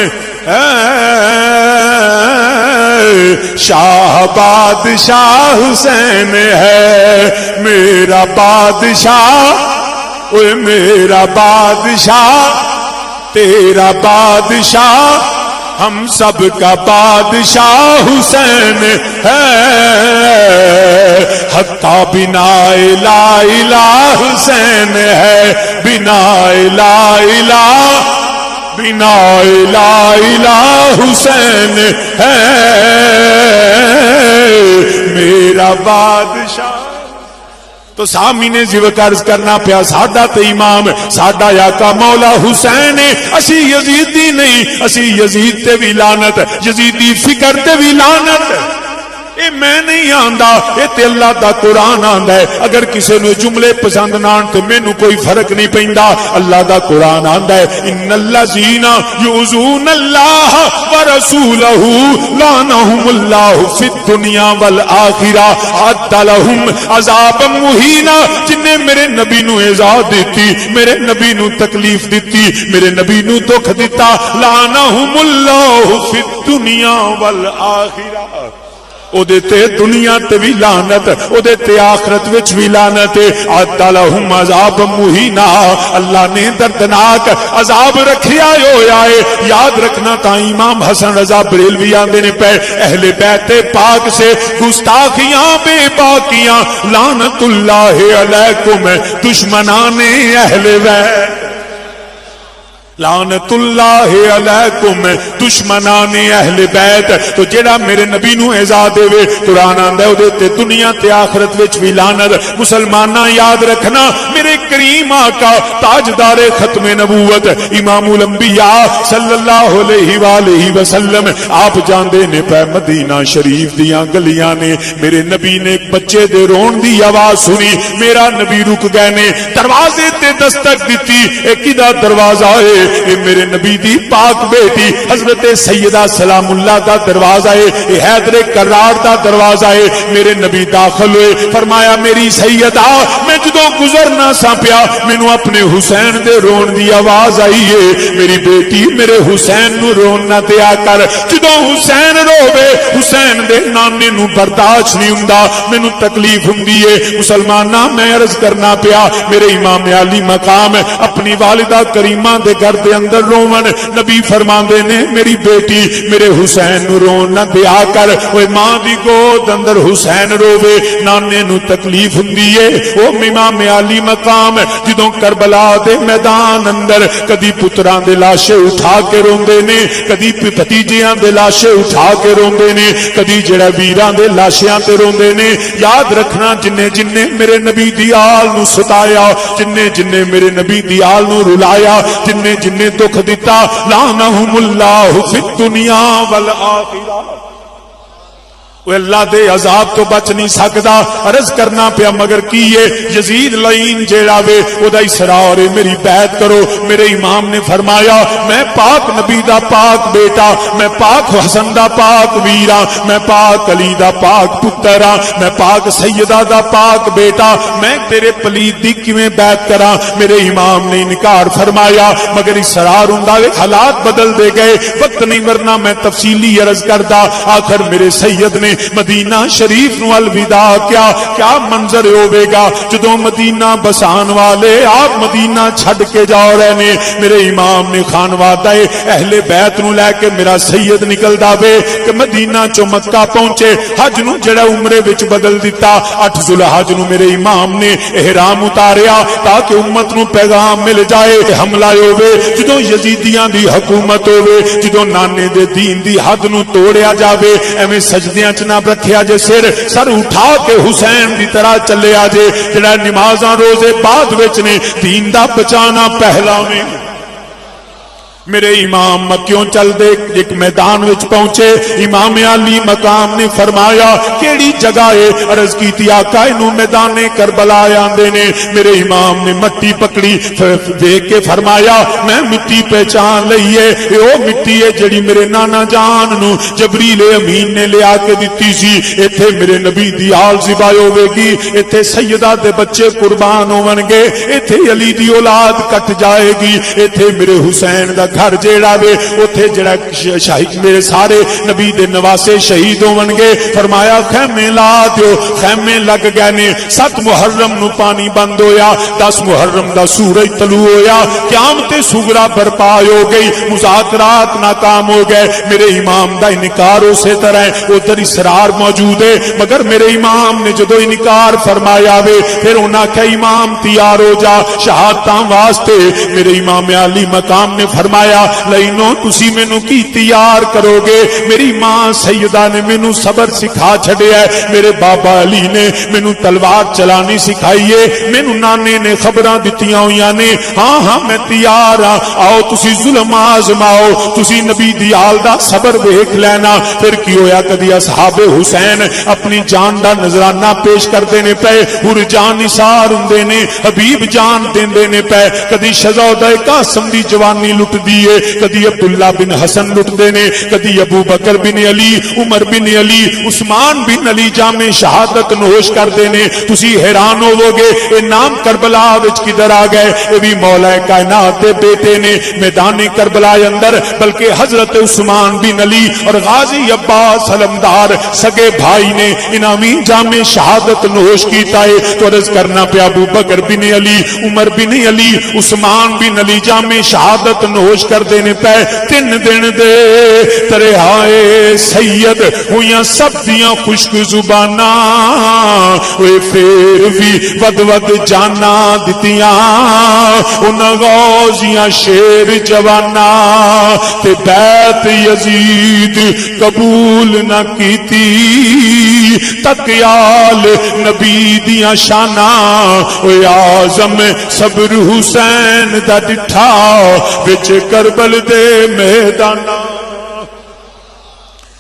شاہ بادشاہ حسین ہے میرا بادشاہ اوے میرا بادشاہ تیرا بادشاہ ہم سب کا بادشاہ حسین ہے حتیٰ بنا لا الہ حسین ہے بنا لا الہ بنا لا الہ حسین ہے میرا بادشاہ تو سامنے جیوک عرض کرنا پیا ساڈا تے امام ساڈا آقا مولا حسین اسی یزیدی نہیں اسی یزید تے بھی لعنت یزیدی فکر تے بھی لعنت اے میں نہیں آندا اے تے اللہ دا قرآن آندا ہے اگر کسے نو جملے پسند نہ آن تے مینوں کوئی فرق نہیں پیندا اللہ دا قرآن آندا ہے ان الذین یؤذون اللہ ورسولہ لعنہم اللہ فی الدنیا والآخرہ اعد لہم عذابا مہینا جن نے میرے نبی نو ایذا دیتی میرے نبی نو تکلیف دیتی میرے نبی نو دکھ دیتا لعنہم اللہ فی الدنیا والآخرہ او دیتے دنیا تے بھی لعنت او دیتے آخرت وچ بھی لعنت اعد لہم عذاب مہینا اللہ نے دردناک عذاب رکھیا ہویا ہے یاد رکھنا تا امام حسن رضا بریلوی آندے نے پہ اہل بیت پاک سے گستاخیاں بے باقیاں لعنت اللہ علیکم دشمنان اہل بیت لعنت اللہ علیکم دشمنان اہل بیت تو جیڑا میرے نبی نو ایذا دے وے قرآن آندا ہے او دے دنیا تے آخرت وچ بھی لعنت مسلماناں یاد رکھنا میرے کریم آقا تاجدار ختم نبوت امام الانبیاء صلی اللہ علیہ وآلہ وسلم آپ جاندے نے پہ مدینہ شریف دیاں گلیاں نے میرے نبی نے ایک بچے دے رون دی آواز سنی میرا نبی رک گئے نے دروازے تے دستک دیتی ایک کدا دروازہ ہے یہ میرے نبی دی پاک بیٹی حضرت سیدہ سلام اللہ دا دروازہ ہے، یہ حیدر کرار دا دروازہ ہے، میرے نبی داخل ہوئے، فرمایا میری سیدہ میں جدوں گزرنا سا پیا مینوں اپنے حسین دے رون دی آواز آئی ہے، میری بیٹی میرے حسین نو رون نہ دیا کر، جدوں حسین روے حسین دے نانے نو برداشت نہیں ہوندا، مینوں تکلیف ہوندی ہے، مسلماناں میں عرض کرنا پیا میرے امام علی مقام اپنی والدہ کریمہ دے گھر دے اندر رون، نبی فرماندے نے میری بیٹی میرے حسین نو رون نہ دیا کر، اوے ماں دی گود اندر حسین روے نانے نو تکلیف ہوندی ہے، او امام علی مقام جدوں کربلا دے میدان اندر کدی پتراں دے لاشے اٹھا کے روندے نے، کدی بھتیجیاں دے لاشے اٹھا کے روندے نے، کدی جڑا ویراں دے لاشیاں تے روندے نے، یاد رکھنا جنے جنے میرے نبی دی آل نو ستایا، جنے جنے میرے نبی دی آل نو رلایا، جنے جنے دکھ دیتا لعنہم اللہ فی الدنیا والآخرہ، وہ اللہ دے عذاب تو بچ نہیں سکتا، عرض کرنا پیا مگر کیے یزید لعین جیڑا وے او دا اسرار میری بیعت کرو، میرے امام نے فرمایا میں پاک نبی دا پاک بیٹا، میں پاک حسن دا پاک ویرا، میں پاک علی دا پاک پترا، میں پاک سیدہ دا پاک بیٹا، میں تیرے پلید دی کیویں بیعت کراں؟ میرے امام نے انکار فرمایا مگر اسرار ہوندا وے، حالات بدل دے گئے، وقت نہیں ورنہ میں تفصیلی عرض کردا، آخر میرے سید نے مدینہ شریف نو الوداع کیا منظر ہوے گا جدوں مدینہ بسان والے آپ مدینہ چھڈ کے جا رہے نے، میرے امام نے خانوادہ اہل بیت نو لے کے میرا سید نکلدا وے کہ مدینہ چو مکہ پہنچے، حج نو جڑا عمرے وچ بدل دیتا، 8 ذوالحج نو میرے امام نے احرام اتاریا تاکہ امت نو پیغام مل جائے، حملہ ہوے جدوں یزیدیاں دی حکومت ہوے، جدوں نانے دے دین دی حد نو توڑیا جاوے، ایویں سجدیاں نہ رکھیا جے، سر اٹھا کے حسین دی طرح چلے آجے، جڑا نمازاں روزے بعد وچ نے، دین دا بچانا پہلا میں۔ میرے امام مکیوں چل دے ایک میدان وچ پہنچے، امام علی مقام نے فرمایا کیڑی جگہ ہے؟ عرض کیتی آقا اینو میدان کربلا آندے نے، میرے امام نے مٹی پکڑی دیکھ کے فرمایا میں مٹی پہچان لئی ہے، او مٹی ہے جڑی میرے نانا جان نو جبریل امین نے لے آ کے دتی سی، ایتھے میرے نبی دی آل ذبح ہوے گی، ایتھے سیدہ دے بچے قربان ہون گے، ایتھے علی دی اولاد کٹ جائے گی، ایتھے میرے حسین دا گھر جیڑا وے اوتھے جڑا شہید میرے سارے نبی دے نواسے شہید ہون گے، فرمایا خیمے لا دیو، خیمے لگ گئے نے، 7 محرم نو پانی بند ہویا، 10 محرم دا سورج طلوع ہویا، قیامت صغری برپا ہو گئی، مذاکرات ناکام ہو گئے، میرے امام دا انکار اسی طرح ہے، ادھر اسرار موجود ہے، مگر میرے امام نے جدو انکار فرمایا وے پھر انہاں کہ امام تیار ہو جا شہادتاں واسطے، میرے امام علی مقام نے فرمایا لینو تسی مینوں کی تیار کرو گے؟ میری ماں سیدہ نے مینوں صبر سکھا چھڑیا ہے، میرے بابا علی نے مینوں تلوار چلانی سکھائی ہے، مینوں نانے نے خبراں دتیاں ہویاں نے، ہاں ہاں میں تیار ہاں، آؤ تسی ظلم آزماؤ، تسی نبی دی آل دا صبر ویکھ لینا۔ پھر کی ہویا کدی اصحاب حسین اپنی جان دا نذرانہ پیش کردے نے پے، ہر جان نثار ہوندے نے، حبیب جان دیندے نے پے، کدی شہزادہ قاسم دی جوانی لٹ دیے، کدی عبداللہ بن حسن لٹدے نے، کدی ابو بکر بن علی، عمر بن علی، عثمان بن علی جامع شہادت نوش کردے نے، تسی حیران ہوو گے اے نام کربلا وچ کدھر آ گئے؟ اے بھی مولا کائنات دے بیٹے نے میدان کربلا اندر، بلکہ حضرت عثمان بن علی اور غازی عباس علمدار سگے بھائی نے انامی جامع شہادت نوش کیتا ہے، تو عرض کرنا پیا ابو بکر بن علی، عمر بن علی، عثمان بن علی جامع شہادت نوش کر دینے پہ 3 دن دے ترہائے سید ہویاں سب دیاں خشک زباناں، اوے پھر بھی ود ود جانا دتیاں انہاں غازیاں شیر جوانا، تے بیعت یزید قبول نہ کیتی، تکیال نبی دیاں شاناں، اوے اعظم صبر حسین دا ڈٹھا وچ کربل دے میداناں۔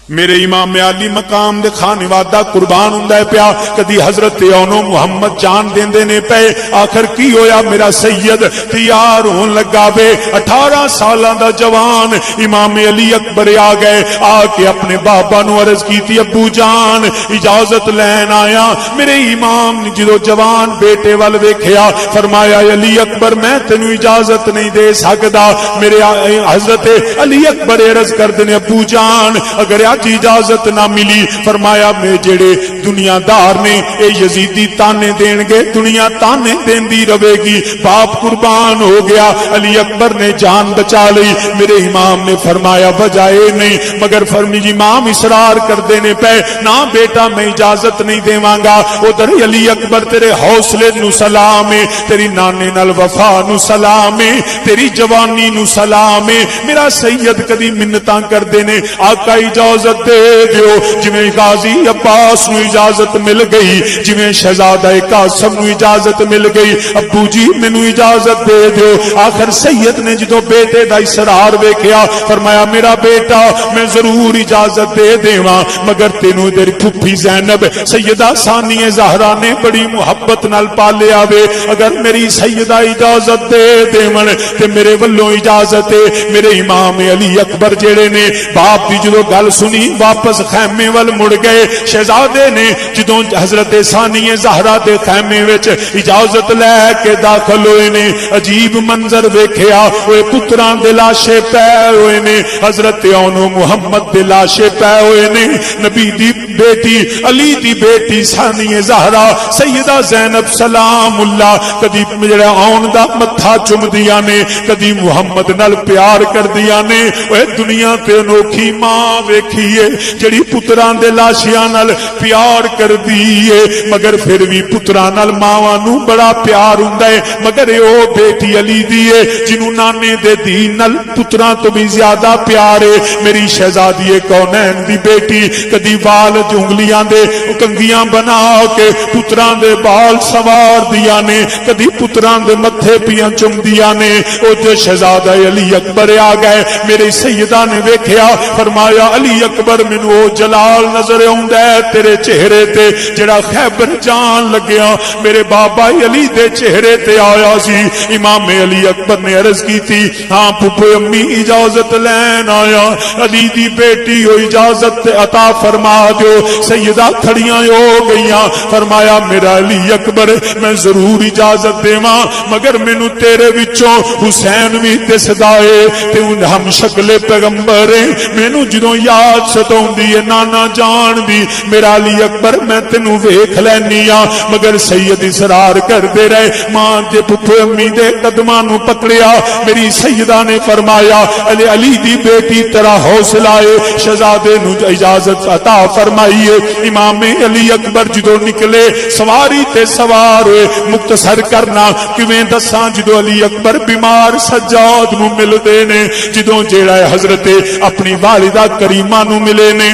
میرے امام علی مقام دے کھانے وادا قربان ہوندا ہے پیا کدی حضرت اونو محمد جان دیندے نے پے آخر کی ہویا میرا سید تیار ہون لگا وے 18 سالاں دا جوان امام علی اکبر آ گئے آ کے اپنے بابا نو عرض کیتی ابو جان اجازت لین آیا میرے امام نے جدو جوان بیٹے وال ویکھیا فرمایا علی اکبر میں تینو اجازت نہیں دے سکدا میرے حضرت علی اکبر عرض کردے نے ابو جان اگر اجازت نہ ملی فرمایا میں جڑے دنیا دار نے اے یزیدی تانے دین گے دنیا تانے دیندی رہے گی باپ قربان ہو گیا علی اکبر نے جان بچا لی میرے امام نے فرمایا بجائے نہیں مگر فرمی امام اصرار کر دینے پہ نہ بیٹا میں اجازت نہیں دیواں گا ادھر علی اکبر تیرے حوصلے نو سلام تیری نانے نال وفا نو سلام تیری جوانی نو سلام میرا سید کدی منتاں کر دینے آقا اجازت دے دیو جویں غازی عباس نو اجازت مل گئی جویں شہزادہ قاسم نو اجازت مل گئی ابو جی مینوں اجازت دے دیو آخر سید نے جدو بیٹے دا اصرار ویکھیا فرمایا میرا بیٹا میں ضرور اجازت دے دیواں مگر تینوں تیری پھپھی زینب سیدہ ثانیہ زہرا نے بڑی محبت نال پالیا وے اگر میری سیدہ اجازت دے دیون تے میرے ولوں اجازت ہے میرے امام علی اکبر جڑے نے باپ دی جدو گل سنی واپس خیمے وال مڑ گئے شہزادے نے جدوں حضرت ثانیہ زہرا دے خیمے وچ اجازت لے کے داخل ہوئے نے عجیب منظر ویکھیا اوے پتراں دے لاشے پے ہوئے نے حضرت اونو محمد دے لاشے پے ہوئے نے نبی دی بیٹی علی دی بیٹی ثانیہ زہرا سیدہ زینب سلام اللہ کدی جڑا اون دا متھا چومدیاں نے کدی محمد نال پیار کردیاں نے اوے دنیا تے انوکھی ماں ویکھیے جڑی پتراں دے لاشیاں نال پیار کردی ہے مگر پھر بھی پتراں نال ماواں نو بڑا پیار ہوندا ہے مگر او بیٹی علی دی ہے جنوں نانے دے دین نال پتراں تو بھی زیادہ پیار ہے میری شہزادی کونین دی بیٹی کدی وال انگلیاں دے کنگیاں بنا کے پتراں دے بال سوار دیا نے کدی پتراں دے متھے پیاں چمدیاں نے او تے شہزادہ علی اکبر آ گئے میرے سیدہ نے ویکھیا فرمایا علی اکبر مینوں او جلال نظر آوندا ہے تیرے چہرے تے جڑا خیبر جان لگیا میرے بابا علی دے چہرے تے آیا سی امام علی اکبر نے عرض کی تھی ہاں پھپھو امی اجازت لین آیا علی دی بیٹی ہو اجازت عطا فرما دیو سیدہ کھڑیاں ہو گئیاں فرمایا میرا علی اکبر میں ضرور اجازت دیواں مگر مینوں تیرے وچوں حسین بھی دسدا اے تے ہم شکل پیغمبر مینوں جدوں یاد ستوندی ہے نانا جان دی میرا علی اکبر میں تینوں ویکھ لینی آ مگر سید اصرار کردے رہے ماں دے پھپھو امی دے قدماں نو پکڑیا میری سیدہ نے فرمایا علی دی بیٹی تیرا حوصلہ ہے شہزادے نو اجازت عطا فرمائیے امام علی اکبر جدو نکلے سواری تے سوار ہوئے مختصر کرنا کیویں دساں جدو علی اکبر بیمار سجاد نو ملدے نے جدو جیڑا ہے حضرت اپنی والدہ کریمہ نو ملے نے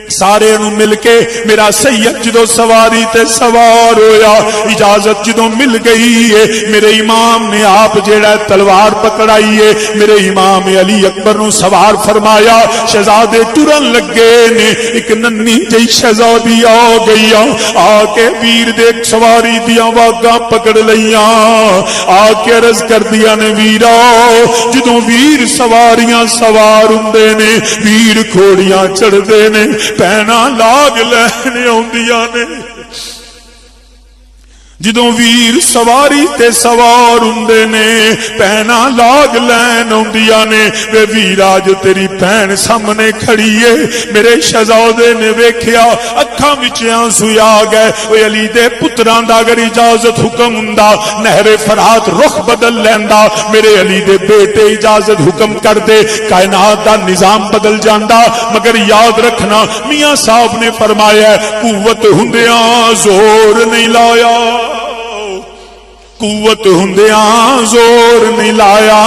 سارے نو مل کے میرا سید جدو سواری تے سوار ہویا اجازت جدو مل گئی ہے میرے امام نے آپ جیڑا تلوار پکڑائی ہے میرے امام علی اکبر نو سوار فرمایا شہزادے ٹرن لگے نے ایک ننی جئی شہزادی آ گئی آ کے ویر دے سواری دیاں واگاں پکڑ لیاں آ کے عرض کر دیا نے ویرا جدو ویر سواریاں سوار ہوندے نے ویر گھوڑیاں چڑھدے نے پہنا لاگ لینے آندیاں نے جدوں ویر سواری تے سوار ہوندے نے پہنا لاگ لین ہوندیاں نے وے ویرا جو تیری بہن سامنے کھڑی ہے میرے شہزادے نے ویکھیا اکھاں وچ آنسو آ گئے او علی دے پتراں دا اگر اجازت حکم ہوندا نہر فرات رخ بدل لیندا میرے علی دے بیٹے اجازت حکم کر دے کائنات دا نظام بدل جاندا مگر یاد رکھنا میاں صاحب نے فرمایا قوت ہوندیاں زور نہیں لایا قوت ہندیاں زور نہیں لایا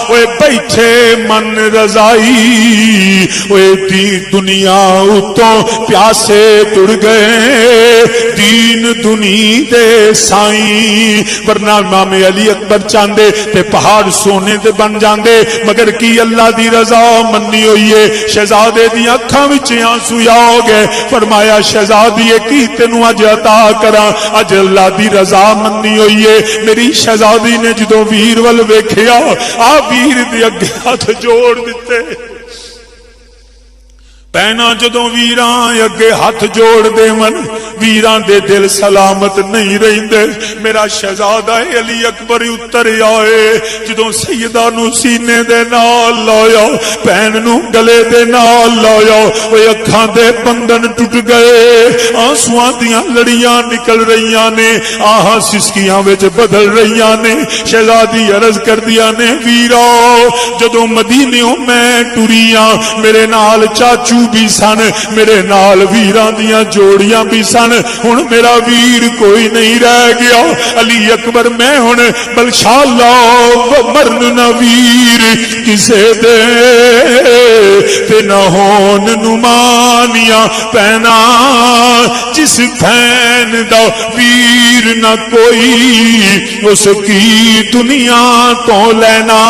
اوے بیٹھے من رضائی اوے دنیا اتوں پیاسے تڑ گئے دین دنی دے سائیں ورنہ امام علی اکبر چاندے تے پہاڑ سونے دے بن جاندے مگر کی اللہ دی رضا مننی ہوئی ہے شہزادے دی اکھاں وچ آنسو آ گئے فرمایا شہزادی کی تینوں اج عطا کراں اج اللہ دی رضا مننی ہوئی ہے میری شہزادی نے جدوں ویر ول ویکھیا آ ویر دے اگے ہاتھ جوڑ دتے پینا جدوں ویراں اگے ہاتھ جوڑ دے من ویراں دے دل سلامت نہیں رہندے میرا شہزادہ علی اکبر اتر آئے جدوں سیدہ نو سینے دے نال لایا پین نو گلے دے نال لایا وہ اکھاں دے بندن ٹوٹ گئے آنسواں دیاں لڑیاں نکل رہیاں نے آہاں سسکیاں وچ بدل رہیاں نے شہزادی عرض کر دیا نے ویرا جدوں مدینیوں میں ٹریاں میرے نال چاچو بھی سن میرے نال ویراں دیاں جوڑیاں بھی سن ہن میرا ویر کوئی نہیں رہ گیا علی اکبر میں ہن بلشالہ مرن نہ ویر کسے دے تے نہ ہون نمانیاں پینا جس بہن دا ویر نہ کوئی اس کی دنیا تو لینا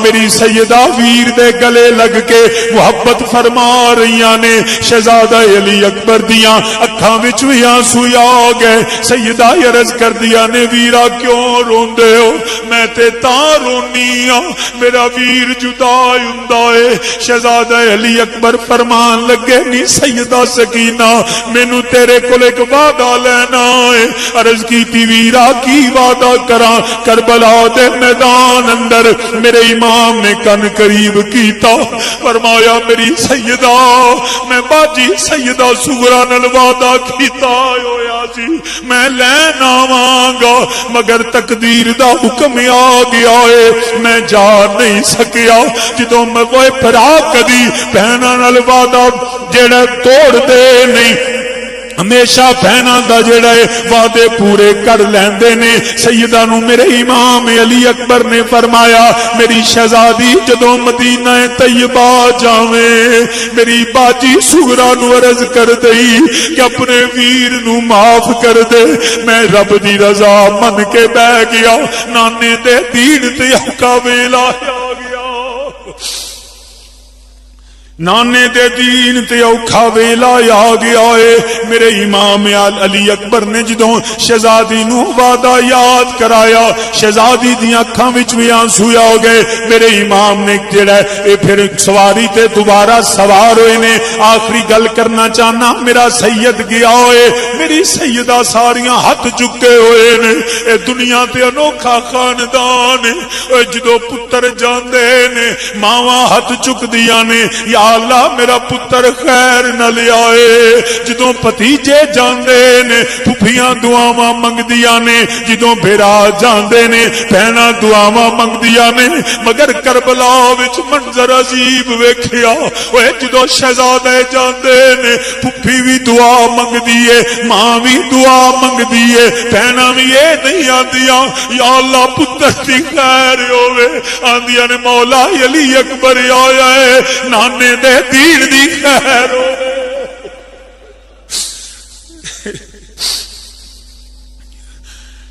میری سیدہ ویر دے گلے لگ کے محبت فرما رہیاں نے شہزادہ علی اکبر دیاں اکھاں وچ وی آنسو آ گئے سیدہ عرض کر دیا نے ویرا کیوں روندے ہو میں تے تاں رونی ہاں میرا ویر جدا ہوندا ہے شہزادہ علی اکبر فرمان لگے نی سیدہ سکینہ مینوں تیرے کول ایک وعدہ لینا ہے عرض کیتی ویرا کی وعدہ کراں کربلا دے میدان اندر میرے امام نے کن قریب کیتا فرمایا میری سیدہ میں باجی سیدہ سغرا نال وعدہ کیتا ہویا سی میں لین آواں گا مگر تقدیر دا حکم آ گیا ہے میں جا نہیں سکیا جدوں میں وہ بھرا کدی بہناں نال وعدہ جڑا توڑ دے نہیں ہمیشہ بہناں دا جڑا ہے وعدے پورے کر لیندے نے سیدہ نو میرے امام علی اکبر نے فرمایا میری شہزادی جدوں مدینہ طیبہ جاویں میری باجی سغرا نو عرض کر دئی کہ اپنے ویر نو معاف کر دے میں رب دی رضا من کے بہ گیا نانے دے دین تے اوکھا ویلا آ گیا نانے دے دین تے اوکھا ویلا آ گیا ہے میرے امام علی اکبر نے جدوں شہزادی نو وعدہ یاد کرایا شہزادی دیاں اکھاں وچ وی آنسو آ گئے میرے امام نے جڑا اے پھر سواری تے دوبارہ سوار ہوئے نے آخری گل کرنا چاہنا میرا سید گیا ہوئے میری سیدہ ساریاں ہاتھ چکے ہوئے نے اے دنیا تے انوکھا خاندان اے جدوں پتر جاندے نے ماواں ہاتھ چک دیاں نے یا اللہ میرا پتر خیر نہ لے آئے جدوں پتیجے جاندے نے پھپھیاں دعاواں منگدیاں نے جدوں بھیرا جاندے نے بہناں دعاواں منگدیاں نے مگر کربلا وچ منظر عجیب ویکھیا اوے جدوں شہزادے جاندے نے پھپھی بھی دعا منگدی ہے ماں بھی دعا منگدی ہے بہناں بھی اے نہیں آندیاں یا اللہ پتر دی خیر ہوے آندیاں نے مولا علی اکبر آیا ہے نانے دے دین دی خیر ہو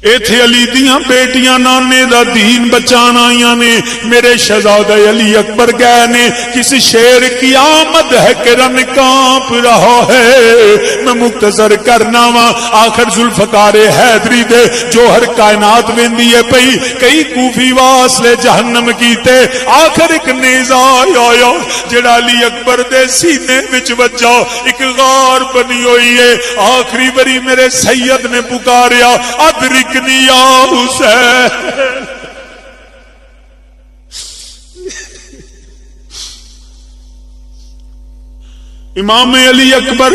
ایتھے علی دیاں بیٹیاں نانے دا دین بچان آئیاں نے میرے شہزادہ علی اکبر گئے نے کسی شیر کی آمد ہے کہ رن کانپ رہا ہے میں مختصر کرنا وا آخر ذوالفقار حیدری دے جوہر کائنات ویندی ہے پئی کئی کوفی واسلے جہنم کیتے آخر ایک نیزہ آیا جڑا علی اکبر دے سینے وچ وجا ایک غار بنی ہوئی ہے آخری بری میرے سید نے پکاریا ادرک یا حسین امام علی اکبر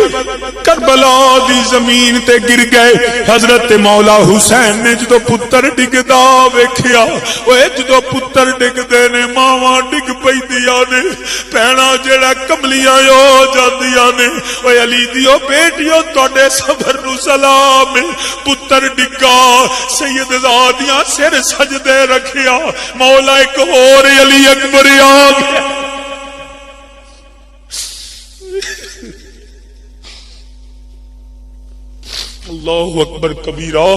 کربلا دی زمین تے گر گئے. حضرت مولا حسین نے جدو پتر ڈگدا ویکھیا، اوے جدو پتر ڈگدے نے ماواں ڈگ پیندیاں نے، بہناں جڑا کملیاں ہو جاندیاں نے. اوے علی دیو بیٹیو تواڈے صبر نو سلام. پتر ڈگا، سیدزادیاں سر سجدے رکھیا، مولا ایک اور علی اکبر آ گیا. اللہ اکبر کبیرہ.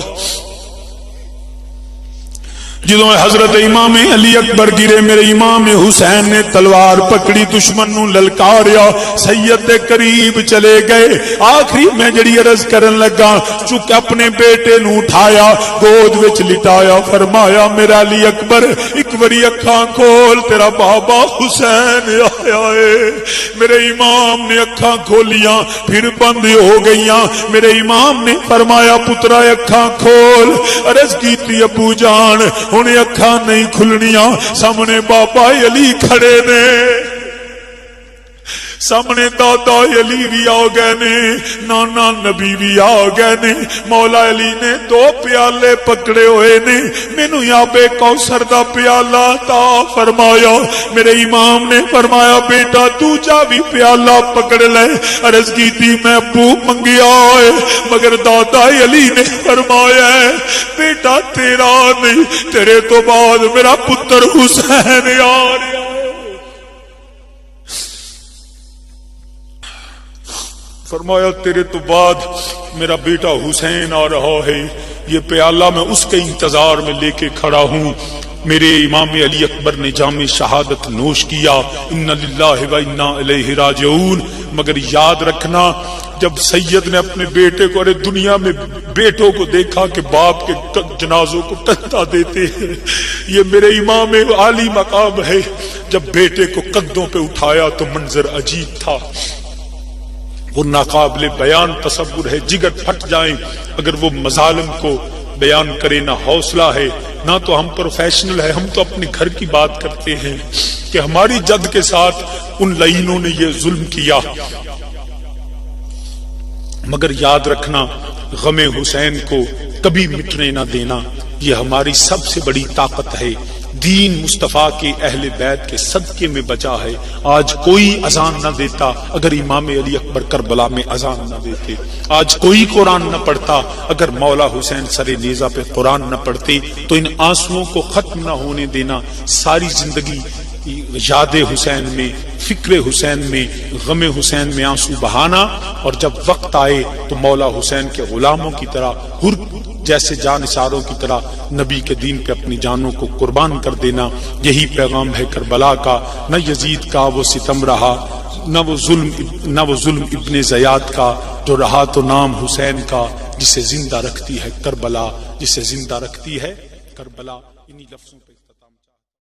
جدوں حضرت امام علی اکبر گرے، میرے امام حسین نے تلوار پکڑی، دشمن نو للکاریا، سید دے قریب چلے گئے. آخری میں جڑی عرض کرن لگا، چک اپنے بیٹے نو اٹھایا، گود وچ لٹایا، فرمایا میرا علی اکبر ایک باری اکھاں کھول، تیرا بابا حسین آیا ہے. میرے امام نے اکھاں کھولیاں، پھر بند ہو گئیاں. میرے امام نے فرمایا پترا اکھاں کھول. عرض کیتی ابو جان ہن اکھاں نہیں کھلنیاں، سامنے بابا علی کھڑے نے، سامنے دادا علی بھی آ گئے نے، نانا نبی بھی آ گئے نے. مولا علی نے 2 پیالے پکڑے ہوئے نے، مینوں آب کوثر دا پیالہ عطا فرمایا. میرے امام نے فرمایا بیٹا دوجا بھی پیالہ پکڑ لے. عرض کیتی میں ابو منگیا ہے، مگر دادا علی نے فرمایا بیٹا تیرا نہیں، تیرے تو بعد میرا پتر حسین آ رہا. فرمایا تیرے تو بعد میرا بیٹا حسین آ رہا ہے، یہ پیالہ میں اس کے انتظار میں لے کے کھڑا ہوں. میرے امام علی اکبر نے جام شہادت نوش کیا، ان للہ و انا الیہ راجعون. مگر یاد رکھنا جب سید نے اپنے بیٹے کو، ارے دنیا میں بیٹوں کو دیکھا کہ باپ کے جنازوں کو کندھا دیتے ہیں، یہ میرے امام عالی مقام ہے. جب بیٹے کو کندھوں پہ اٹھایا تو منظر عجیب تھا، وہ ناقابل بیان تصور ہے، جگر پھٹ جائیں اگر وہ مظالم کو بیان کرے. نہ حوصلہ ہے، نہ تو ہم پروفیشنل ہے، ہم تو اپنے گھر کی بات کرتے ہیں کہ ہماری جد کے ساتھ ان لعینوں نے یہ ظلم کیا. مگر یاد رکھنا غم حسین کو کبھی مٹنے نہ دینا، یہ ہماری سب سے بڑی طاقت ہے. دین مصطفیٰ کے اہل بیت کے صدقے میں بچا ہے. آج کوئی اذان نہ دیتا اگر امام علی اکبر کربلا میں اذان نہ دیتے. آج کوئی قرآن نہ پڑھتا اگر مولا حسین سر نیزہ پہ قرآن نہ پڑھتے. تو ان آنسوؤں کو ختم نہ ہونے دینا، ساری زندگی یاد حسین میں، فکر حسین میں، غم حسین میں آنسو بہانا، اور جب وقت آئے تو مولا حسین کے غلاموں کی طرح، حر جیسے جانثاروں کی طرح نبی کے دین پہ اپنی جانوں کو قربان کر دینا. یہی پیغام ہے کربلا کا. نہ یزید کا وہ ستم رہا، نہ وہ ظلم ابن زیاد کا، جو رہا تو نام حسین کا. جسے زندہ رکھتی ہے کربلا، جسے زندہ رکھتی ہے کربلا. انہی لفظوں پہ